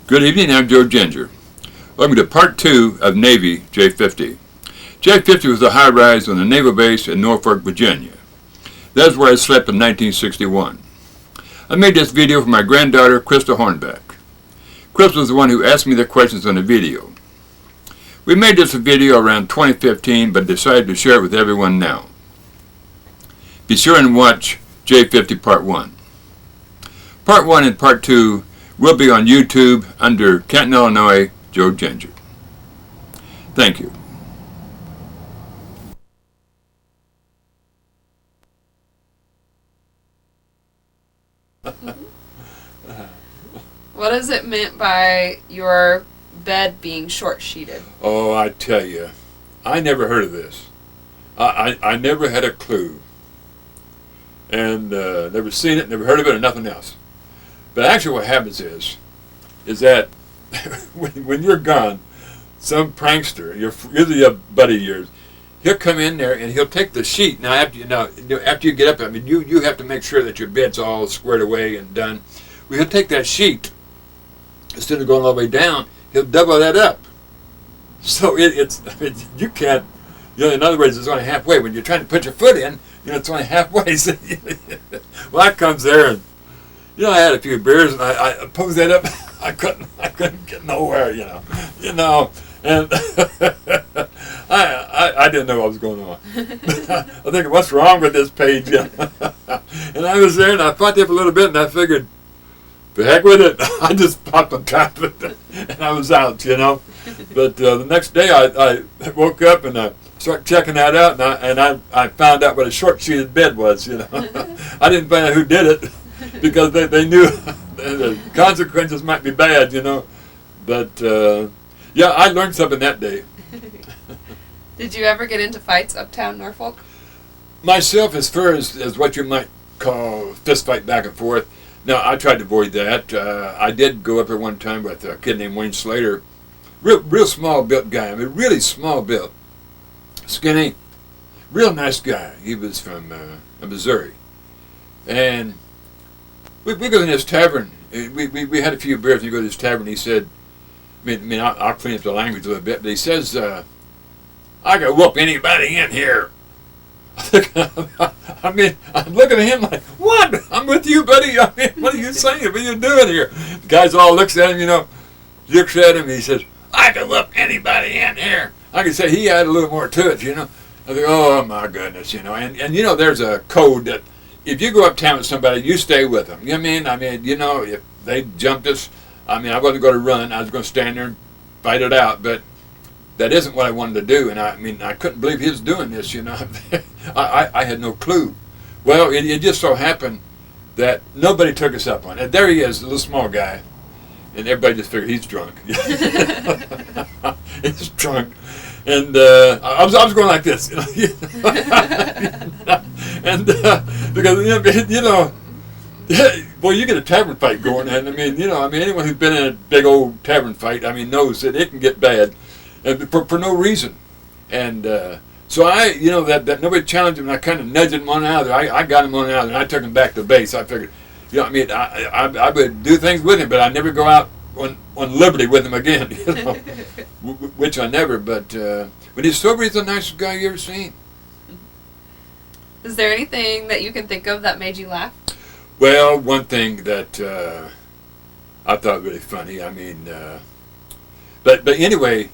Good evening, I'm Joe Ginger. Welcome to part 2 of Navy J-50. J-50 was a high-rise on the naval base in Norfolk, Virginia. That's where I slept in 1961. I made this video for my granddaughter, Krista Hornback. Chris was the one who asked me the questions on the video. We made this video around 2015, but decided to share it with everyone now. Be sure and watch J-50 Part 1. Part 1 and Part 2 will be on YouTube under Canton, Illinois, Joe Ginger. Thank you. What is it meant by your bed being short-sheeted? Oh, I tell you, I never heard of this. I never had a clue. And never seen it, never heard of it, or nothing else. But actually what happens is that when you're gone, some prankster, usually a buddy of yours, he'll come in there and he'll take the sheet. Now after you get up, I mean, you have to make sure that your bed's all squared away and done. Well, he'll take that sheet, instead of going all the way down, he'll double that up. So you can't, in other words, it's only halfway. When you're trying to put your foot in, it's only halfway. So, well, I comes there and, I had a few beers and I posed that up. I couldn't get nowhere, and I didn't know what was going on. I think, what's wrong with this page? And I was there and I fought there for a little bit and I figured, the heck with it. I just popped on top of it and I was out, But the next day I woke up and I started checking that out and I found out what a short-sheeted bed was, I didn't find out who did it because they knew the consequences might be bad, But yeah, I learned something that day. Did you ever get into fights uptown Norfolk? Myself, as far as what you might call fist fight back and forth, no, I tried to avoid that. I did go up there one time with a kid named Wayne Slater. Real small built guy. I mean, really small built. Skinny. Real nice guy. He was from Missouri. And we go in this tavern. We had a few beers and you go to this tavern. He said, I'll clean up the language a little bit, but he says, I can whoop anybody in here. I'm looking at him like, what? I'm with you, buddy. What are you saying? What are you doing here? The guy's all looks at him, looks at him, and he says, I can whoop anybody in here. I can say he had a little more to it, I think, oh my goodness, and there's a code that if you go uptown with somebody, you stay with them. If they jumped us, I wasn't going to run. I was going to stand there and fight it out, but that isn't what I wanted to do, and I couldn't believe he was doing this, I had no clue. Well, it just so happened that nobody took us up on it. There he is, a little small guy, and everybody just figured he's drunk. He's drunk, and I was going like this, and because boy, you get a tavern fight going, and anyone who's been in a big old tavern fight, knows that it can get bad. For no reason, and so I, that nobody challenged him, and I kind of nudged him on out of there. I got him on out of there, and I took him back to base. I figured, I would do things with him, but I'd never go out on liberty with him again, which I never. But when he's sober, he's the nicest guy you ever seen. Is there anything that you can think of that made you laugh? Well, one thing that I thought really funny. But anyway.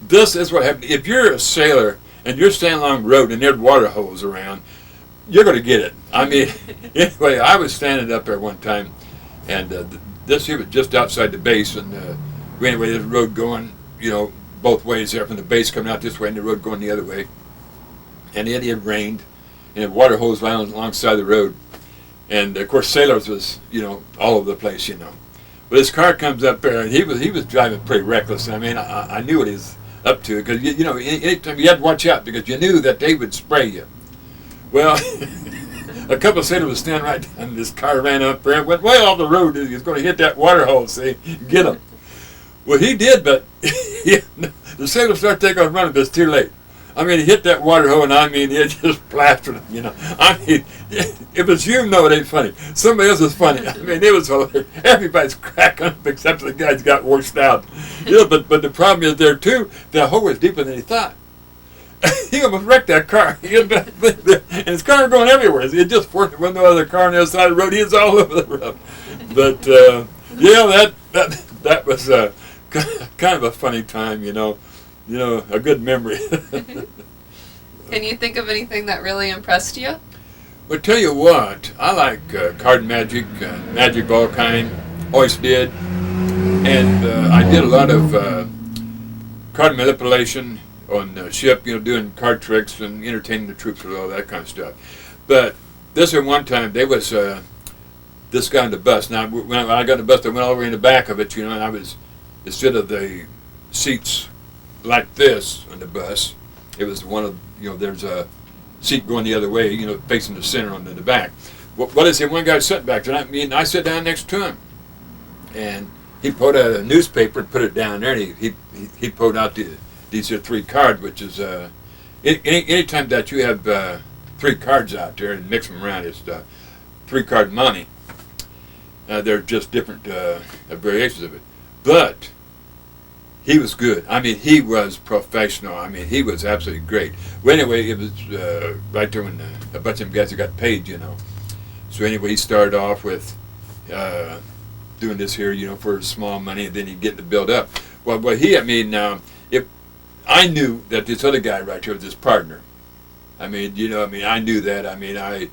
This is what happens. If you're a sailor and you're standing along the road and there's water holes around, you're going to get it. Anyway, I was standing up there one time, and this here was just outside the base, and anyway, there's a road going, both ways there, from the base coming out this way and the road going the other way. And it had rained, and the water holes alongside the road. And of course, sailors was, all over the place, But his car comes up there, and he was driving pretty reckless. I knew what he was up to, because anytime you had to watch out, because you knew that they would spray you. Well, a couple of sailors was standing right down, and this car ran up there and went way off the road. He was going to hit that water hole, see, get him. Well, he did, but the sailors started taking off running, but it's too late. I mean, he hit that water hole, and I mean, it just plastered him, you know. I mean, if it's you, no, it ain't funny. Somebody else is funny. I mean, it was hilarious. Everybody's cracking up except the guys got washed out. You know, but the problem is there, too, that hole was deeper than he thought. He almost wrecked that car. And his car going everywhere. It just forced the window of the car on the other side of the road. He was all over the road. But, yeah, that was kind of a funny time, you know. You know, a good memory. Can you think of anything that really impressed you? Well, tell you what, I like card magic, magic of all kind, always did. And I did a lot of card manipulation on the ship, you know, doing card tricks and entertaining the troops with all that kind of stuff. But this one time, there was this guy on the bus. Now, when I got on the bus, I went all the way in the back of it, you know, and I was, instead of the seats like this on the bus, it was one of, you know, there's a seat going the other way, you know, facing the center on the back. What is it? One guy sitting back there, and I sat down next to him, and he pulled out a newspaper and put it down there, and he pulled out these are 3 cards, which is any time that you have 3 cards out there and mix them around, it's 3-card money. They're just different variations of it, but he was good. I mean, he was professional. I mean, he was absolutely great. Well, anyway, it was right there when a bunch of them guys got paid, you know. So anyway, he started off with doing this here, you know, for small money, and then he'd get to build up. Well, I mean, if I knew that this other guy right here was his partner. I mean, you know, I knew that. I mean, I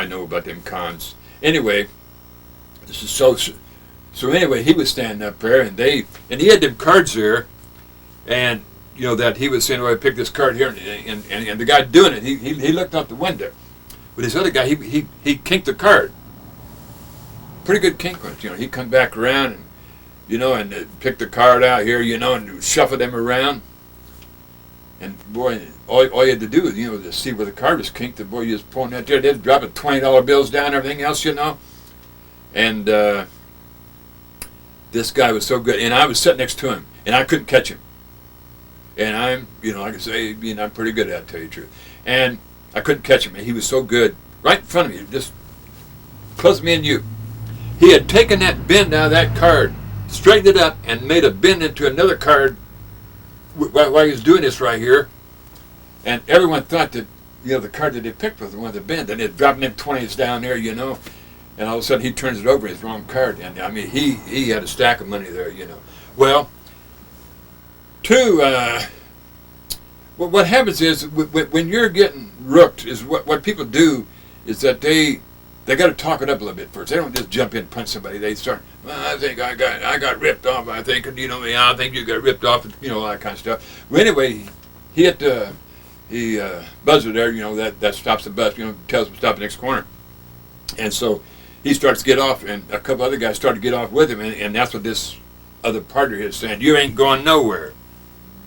know about them cons. Anyway, this is so anyway, he was standing up there, and he had them cards there, and you know that he was saying, "Oh, I picked this card here," and the guy doing it, he looked out the window. But this other guy, he kinked the card. Pretty good kink on it, you know. He come back around, and you know, and picked the card out here, you know, and shuffled them around. And boy, all you had to do is, you know, to see where the card was kinked. The boy, you just pulling that there, they'd dropping $20 bills down, everything else, you know, and. This guy was so good, and I was sitting next to him, and I couldn't catch him. And I'm, you know, like I say, you know, I'm pretty good at it, to tell you the truth. And I couldn't catch him, and he was so good, right in front of me, just close to me and you. He had taken that bend out of that card, straightened it up, and made a bend into another card while he was doing this right here. And everyone thought that, you know, the card that they picked was the one that bend, and they're dropping them 20s down there, you know. And all of a sudden he turns it over, his wrong card. And I mean, he had a stack of money there, you know. Well, what happens is when you're getting rooked, is what people do is that they got to talk it up a little bit first. They don't just jump in and punch somebody. They start, well, I think I got ripped off. I think, you know, I think you got ripped off, you know, all that kind of stuff. Well, anyway, he buzzer there, you know, that stops the bus, you know, tells him to stop the next corner. And so he starts to get off, and a couple other guys start to get off with him, and that's what this other partner is saying, you ain't going nowhere.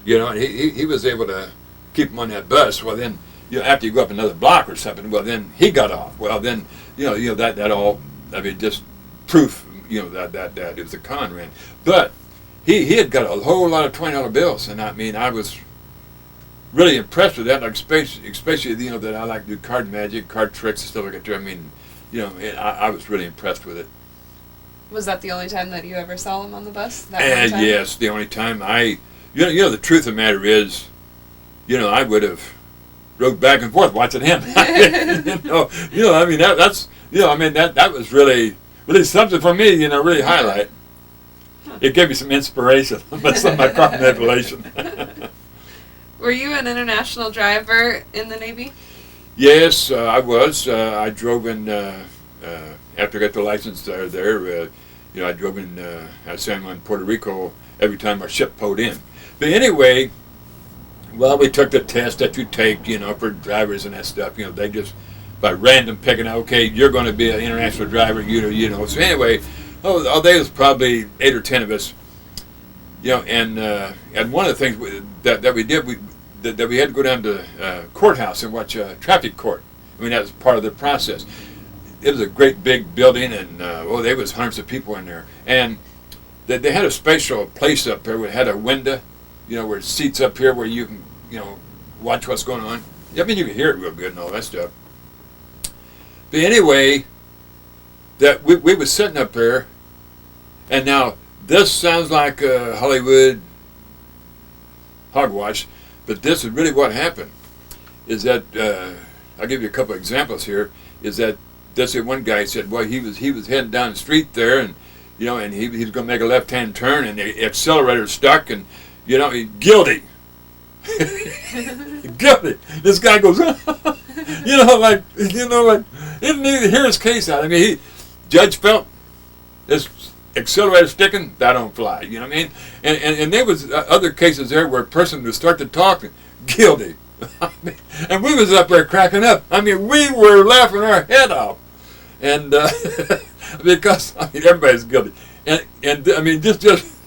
You know, and he was able to keep him on that bus. Well, then, you know, after you go up another block or something, well, then he got off. Well, then, you know that all, I mean, just proof, you know, that it was a con man. But he had got a whole lot of $20 bills, and I mean, I was really impressed with that, like especially, you know, that I like to do card magic, card tricks and stuff like that. I mean, you know, I was really impressed with it. Was that the only time that you ever saw him on the bus? That one time? Yes, the only time you know, the truth of the matter is, you know, I would have rode back and forth watching him. you know, I mean, that's, you know, I mean, that was really something for me, you know, really highlight. It gave me some inspiration with some of my car manipulation. Were you an international driver in the Navy? Yes, I was. I drove in, after I got the license there, you know, I drove in San Juan, Puerto Rico, every time our ship pulled in. But anyway, well, we took the test that you take, you know, for drivers and that stuff. You know, they just, by random picking, okay, you're going to be an international driver, you know. So anyway, there was probably 8 or 10 of us, you know, and one of the things that we did, that we had to go down to courthouse and watch a traffic court. I mean, that was part of the process. It was a great big building, and there was hundreds of people in there. And they had a special place up there where it had a window, you know, where seats up here where you can, you know, watch what's going on. I mean, you can hear it real good and all that stuff. But anyway, that we was sitting up there, and now this sounds like Hollywood hogwash, but this is really what happened. Is that I'll give you a couple of examples here. Is that this one guy said, well, he was heading down the street there, and and he was going to make a left-hand turn, and the accelerator stuck, and he guilty. Guilty. This guy goes, like, didn't even hear his case out. I mean, judge felt this accelerator sticking, that don't fly. You know what I mean? And there was other cases there where a person would start to talk, guilty. And we was up there cracking up. I mean, we were laughing our head off, and because everybody's guilty, and I mean just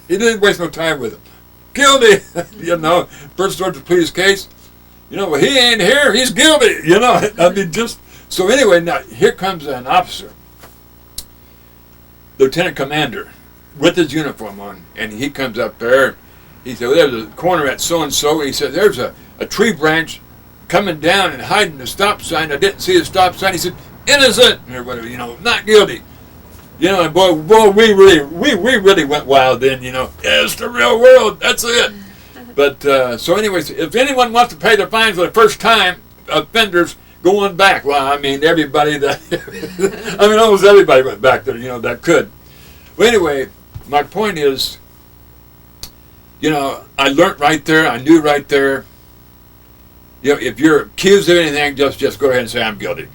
he didn't waste no time with it. Guilty, Person starts to plead his case. Well, he ain't here. He's guilty. I mean, just so anyway. Now here comes an officer, lieutenant commander, with his uniform on, and he comes up there. He said, well, there's a corner at so and so. He said, there's a tree branch coming down and hiding the stop sign. I didn't see the stop sign. He said, innocent, or whatever, not guilty. And boy, we really went wild then, Yeah, it's the real world. That's it. But so anyways, if anyone wants to pay their fines for the first time, offenders going back. Well, I mean, everybody almost everybody went back there, that could. Well, anyway, my point is, I learned right there. I knew right there. If you're accused of anything, just go ahead and say I'm guilty.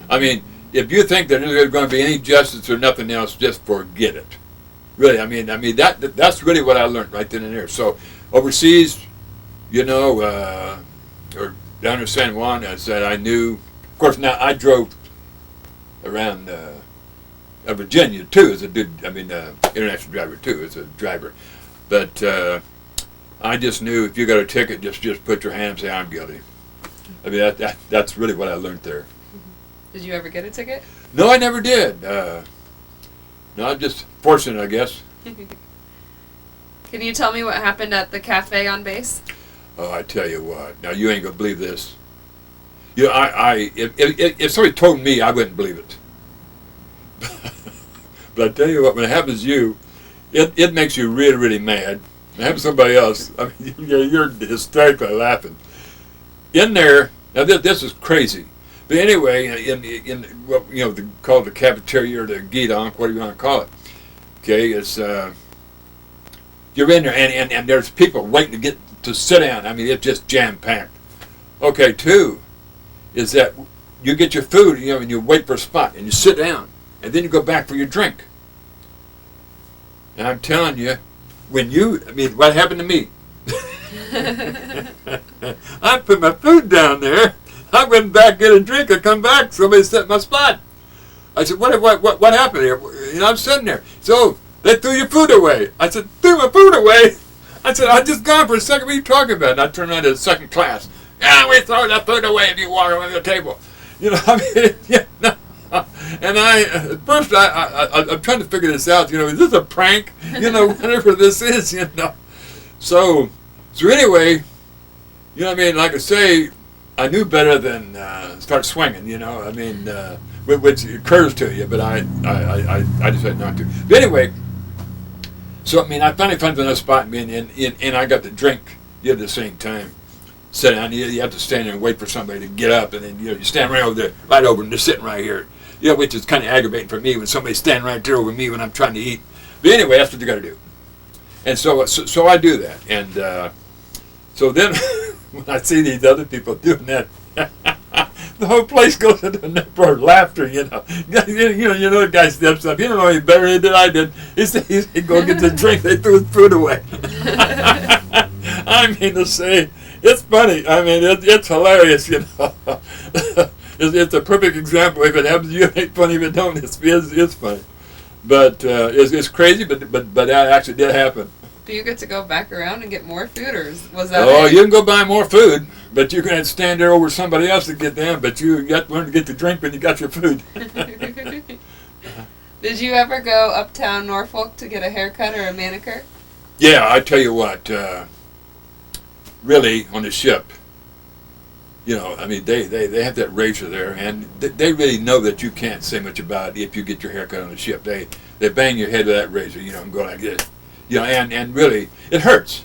I mean, if you think that there's going to be any justice or nothing else, just forget it. Really, I mean that's really what I learned right then and there. So overseas, or down in San Juan, I said I knew. Of course, now I drove around Virginia too as a international driver too as a driver. But I just knew if you got a ticket, just put your hand and say I'm guilty. I mean that's really what I learned there. Did you ever get a ticket? No, I never did. No, I'm just fortunate, I guess. Can you tell me what happened at the cafe on base? Oh, I tell you what. Now you ain't gonna believe this. If somebody told me, I wouldn't believe it. But I tell you what, when it happens to you, it makes you really, really mad. When it happens to somebody else, I mean, you're hysterically laughing. In there, now this is crazy. But anyway, in what called the cafeteria or the guidon, whatever you want to call it. Okay, it's you're in there and there's people waiting to sit down. I mean, it's just jam packed. Okay, two is that you get your food, and you wait for a spot and you sit down, and then you go back for your drink. And I'm telling you, what happened to me? I put my food down there. I went back, get a drink, I come back, somebody set my spot. I said, what happened here? I'm sitting there. So, they threw your food away. I said, threw my food away? I said, I just gone for a second, what are you talking about? And I turned around to the second class. Yeah, we throw that food away if you walk around the table. No. And at first I'm trying to figure this out, is this a prank? Whatever this is, So anyway, like I say, I knew better than start swinging, which occurs to you, but I decided not to. But anyway, so I finally found another spot, and I got the drink at the same time. Sit down, you have to stand there and wait for somebody to get up, and then you stand right over there, and they're sitting right here. Which is kind of aggravating for me when somebody's standing right there over me when I'm trying to eat. But anyway, that's what you got to do. And so I do that, and so then. When I see these other people doing that, the whole place goes into an uproar of laughter. The guy steps up. You don't know any better than I did. He go get the drink. They threw his food away. I mean to say, it's funny. I mean, it's hilarious. It's a perfect example. If it happens to you, it ain't funny. If it don't, it's funny. But it's crazy. But that actually did happen. Do you get to go back around and get more food, or was that? Oh, you can go buy more food, but you're going to stand there over somebody else to get them. But you got to learn to get the drink when you got your food. Did you ever go uptown Norfolk to get a haircut or a manicure? Yeah, I tell you what. Really, on the ship, You know, I mean, they have that razor there, and they really know that you can't say much about it if you get your hair cut on the ship. They bang your head with that razor, you know, and go like this. You know, and really, it hurts.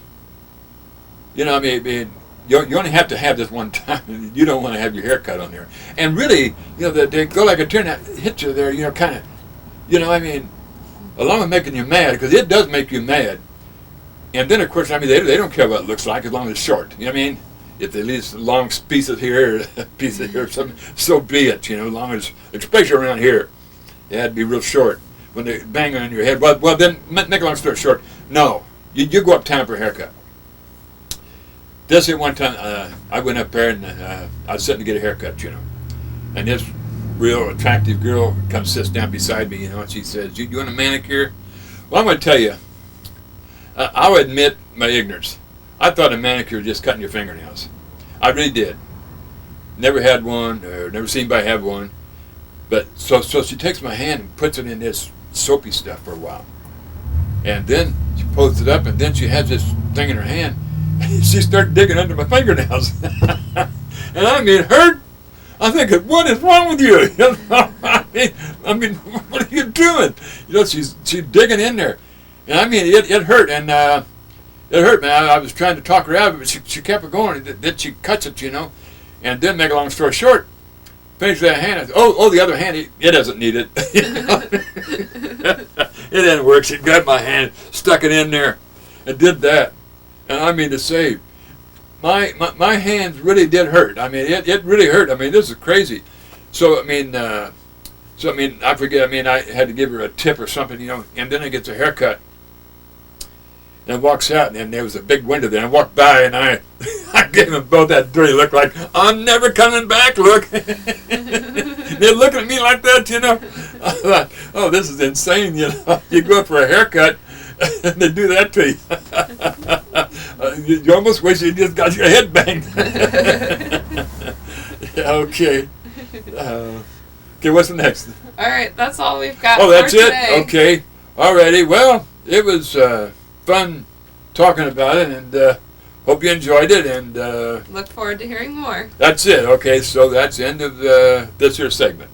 You know, I mean you only have to have this one time. You don't want to have your hair cut on there. And really, you know, they go like a turn that hit you there, you know, kind of, you know, I mean, along with making you mad, because it does make you mad. And then, of course, I mean, they don't care what it looks like as long as it's short. You know what I mean? If they leave long pieces here, a piece of here, something, so be it. You know, as long as, especially around here, it had to be real short. When they bang on your head, well, then make a long story short. No, you go uptown for a haircut. This at one time, I went up there and I was sitting to get a haircut, you know, and this real attractive girl comes sits down beside me, you know, and she says, "You want a manicure?" Well, I'm going to tell you, I'll admit my ignorance. I thought a manicure was just cutting your fingernails. I really did. Never had one, or never seen anybody have one. But so she takes my hand and puts it in this soapy stuff for a while. And then she pulls it up, and then she has this thing in her hand, and she started digging under my fingernails. And I mean, hurt. I'm thinking, what is wrong with you? You know, I mean, what are you doing? You know, she's digging in there. And I mean, it hurt, and it hurt, man. I was trying to talk her out of it, but she kept it going. Then she cuts it, you know. And then, make a long story short, finish that hand. I said, oh, the other hand, it doesn't need it. It didn't work. She grabbed my hand, stuck it in there, and did that. And I mean to say, my hands really did hurt. I mean, it really hurt. I mean, this is crazy. So I mean, I forget. I mean, I had to give her a tip or something, you know. And then I get a haircut. And I walks out, and there was a big window there. I walked by, and I gave them both that dirty look, like, I'm never coming back, look. They're looking at me like that, you know. I thought, oh, this is insane, you know. You go up for a haircut, and they do that to you. You almost wish you just got your head banged. Okay. Okay, what's the next? All right, that's all we've got. Oh, that's for today. it? Okay. Alrighty. Well, it was fun talking about it, and hope you enjoyed it, and look forward to hearing more. That's it. Okay, so that's the end of this here segment.